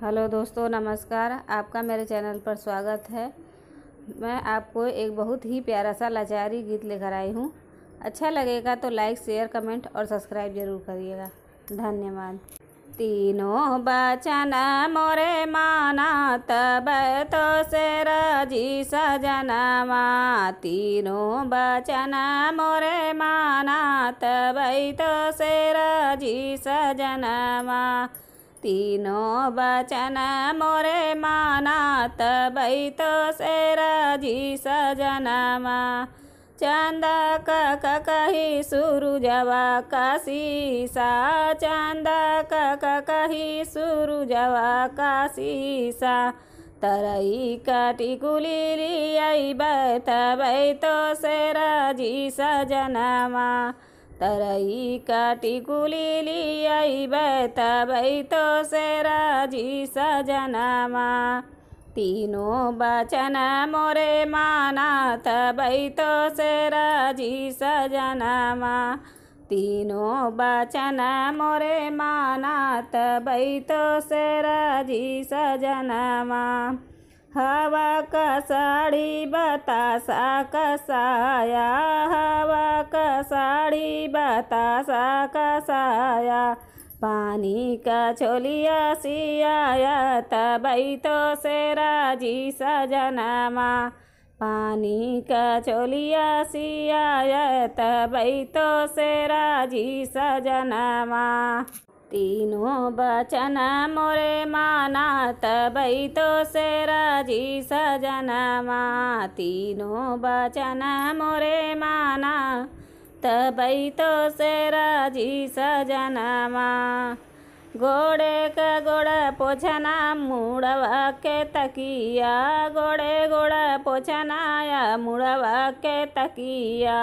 Hello दोस्तों, नमस्कार। आपका मेरे चैनल पर स्वागत है। मैं आपको एक बहुत ही प्यारा सा लाचारी गीत लेकर आई हूँ। अच्छा लगेगा तो लाइक, शेयर, कमेंट और सब्सक्राइब ज़रूर करिएगा। धन्यवाद। तीनों बचन मोरे माना तब तो से राजी सजनमा। तीनों बचन मोरे माना तब तो से राजी सजनमा। तीनों बचन मोरे माना तबै तो से राजी सजनमा। चंद कही सूरुजवा का शीसा। चंद कही सूरुजवा का शीसा। तरई काटी कुली लियाई तबै तो से राजी सजनमा। तरई काटी कुली लियाई तबै तो से राजी सजनमा। तीनों बचन मोरे माना तबै तो से राजी सजनमा। तीनों बचन मोरे माना तबै तो से राजी सजनमा। हवा का साड़ी बतासा कसाया। हवा का साड़ी बतासा कसाया। पानी का छोलिया सियाया तबै तो से राजी सजनमा। पानी का छोलिया सियाया तबै तो से राजी सजनमा। तीनों बचन मोरे माना तबै तो से राजी सजनमा। तीनों बचन मोरे माना तबै तो से राजी सजनमा। गोड़े का गोड़ा पोछना मुड़वा के तकिया। गोड़े गोड़ा पोछनाया मुड़वा के तकिया।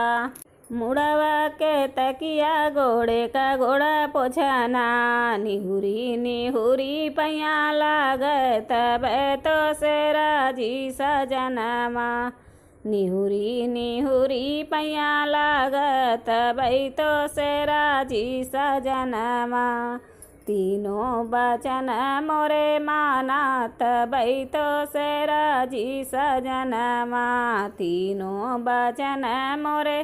मुड़वा के तकिया गोड़े का गोड़ा पोछना। निहुरी निहुरी पैया लागे तबै तो से राजी सजनमा। निहुरी निहुरी पैया लागत तबै तो से राजी सजनमा। तीनों बचन मोरे माना तबै तो से राजी सजनमा। तीनों बचन मोरे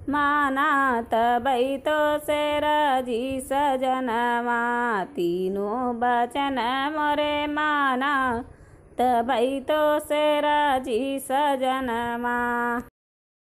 माना तबै तो से राजी सजनमा। तीनों बचन मोरे माना तबै तो से राजी सजनमा।